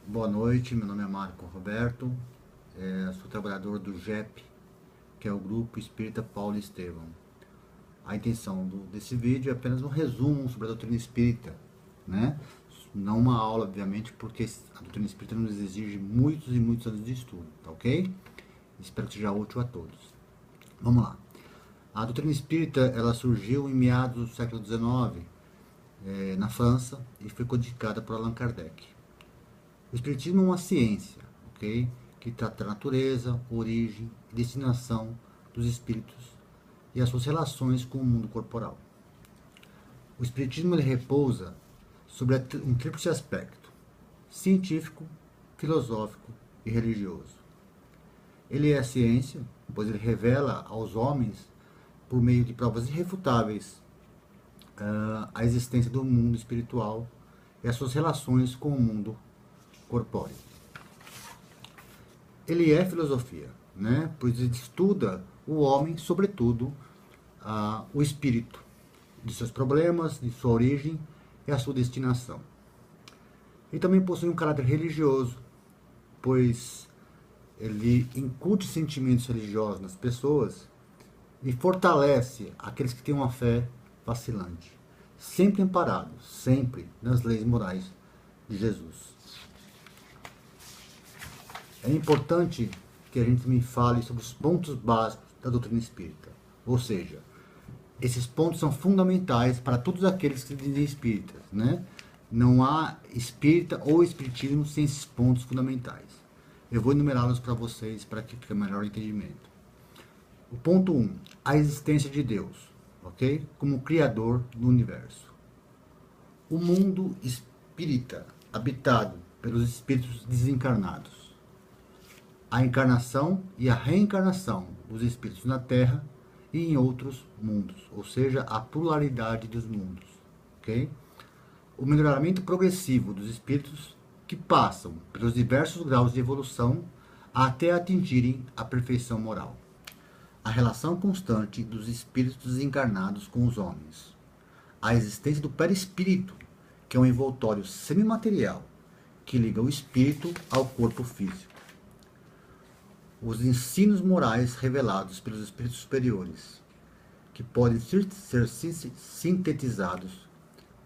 Boa noite, meu nome é Marco Roberto, sou trabalhador do GEP, que é o Grupo Espírita Paulo Estevão. A intenção desse vídeo é apenas um resumo sobre a doutrina espírita, né? Não uma aula, obviamente, porque a doutrina espírita nos exige muitos e muitos anos de estudo, tá ok? Espero que seja útil a todos. Vamos lá. A doutrina espírita, ela surgiu em meados do século XIX, na França, e foi codificada por Allan Kardec. O Espiritismo é uma ciência, ok? Que trata da natureza, origem e destinação dos espíritos e as suas relações com o mundo corporal. O Espiritismo ele repousa sobre um tríplice aspecto: científico, filosófico e religioso. Ele é a ciência, pois ele revela aos homens, por meio de provas irrefutáveis, a existência do mundo espiritual e as suas relações com o mundo corpóreo. Ele é filosofia, né? Pois ele estuda o homem, sobretudo, o espírito, de seus problemas, de sua origem e a sua destinação. Ele também possui um caráter religioso, pois ele incute sentimentos religiosos nas pessoas e fortalece aqueles que têm uma fé vacilante, sempre amparado, sempre nas leis morais de Jesus. É importante que a gente me fale sobre os pontos básicos da doutrina espírita. Ou seja, esses pontos são fundamentais para todos aqueles que se dizem espíritas, né? Não há espírita ou espiritismo sem esses pontos fundamentais. Eu vou enumerá-los para vocês para que fique melhor entendimento. O ponto 1, a existência de Deus, ok? Como Criador do universo. O mundo espírita, habitado pelos espíritos desencarnados. A encarnação e a reencarnação dos espíritos na Terra e em outros mundos, ou seja, a pluralidade dos mundos, ok? O melhoramento progressivo dos espíritos que passam pelos diversos graus de evolução até atingirem a perfeição moral. A relação constante dos espíritos desencarnados com os homens. A existência do perispírito, que é um envoltório semimaterial que liga o espírito ao corpo físico. Os ensinos morais revelados pelos espíritos superiores, que podem ser sintetizados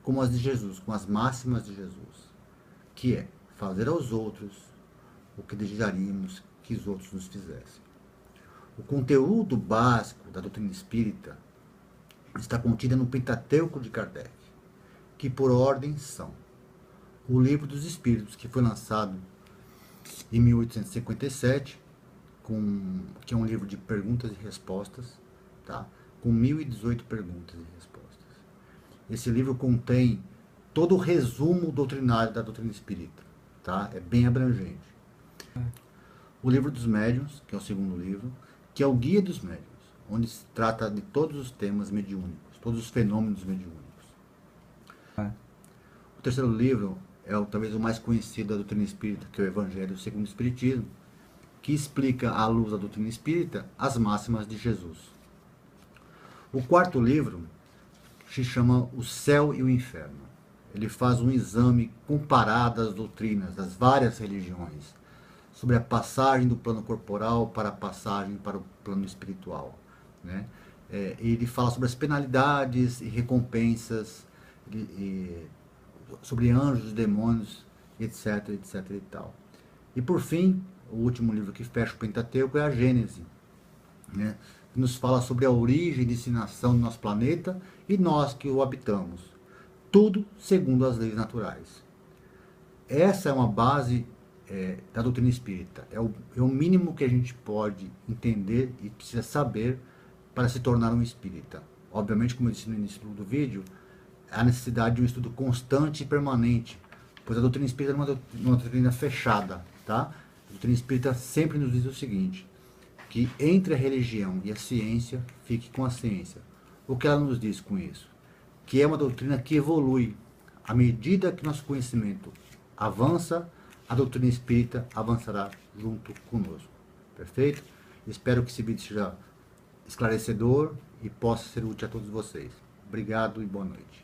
como as de Jesus, com as máximas de Jesus, que é fazer aos outros o que desejaríamos que os outros nos fizessem. O conteúdo básico da doutrina espírita está contido no Pentateuco de Kardec, que por ordem são o Livro dos Espíritos, que foi lançado em 1857, que é um livro de perguntas e respostas, tá? Com 1018 perguntas e respostas. Esse livro contém todo o resumo doutrinário da doutrina espírita, tá? É bem abrangente. O Livro dos Médiuns, que é o segundo livro, que é o Guia dos Médiuns, onde se trata de todos os temas mediúnicos, todos os fenômenos mediúnicos. O terceiro livro é talvez o mais conhecido da doutrina espírita, que é o Evangelho segundo o Espiritismo, que explica, à luz da doutrina espírita, as máximas de Jesus. O quarto livro se chama O Céu e o Inferno. Ele faz um exame comparado das doutrinas das várias religiões, sobre a passagem do plano corporal para a passagem para o plano espiritual, né? Ele fala sobre as penalidades e recompensas, sobre anjos, demônios, etc, etc e tal. E por fim, o último livro que fecha o Pentateuco é a Gênese, né? Que nos fala sobre a origem e destinação do nosso planeta e nós que o habitamos. Tudo segundo as leis naturais. Essa é uma base da doutrina espírita. É o mínimo que a gente pode entender e precisa saber para se tornar um espírita. Obviamente, como eu disse no início do vídeo, há necessidade de um estudo constante e permanente, pois a doutrina espírita é uma doutrina fechada, tá? A doutrina espírita sempre nos diz o seguinte, que entre a religião e a ciência, fique com a ciência. O que ela nos diz com isso? Que é uma doutrina que evolui. À medida que nosso conhecimento avança, a doutrina espírita avançará junto conosco. Perfeito? Espero que esse vídeo seja esclarecedor e possa ser útil a todos vocês. Obrigado e boa noite.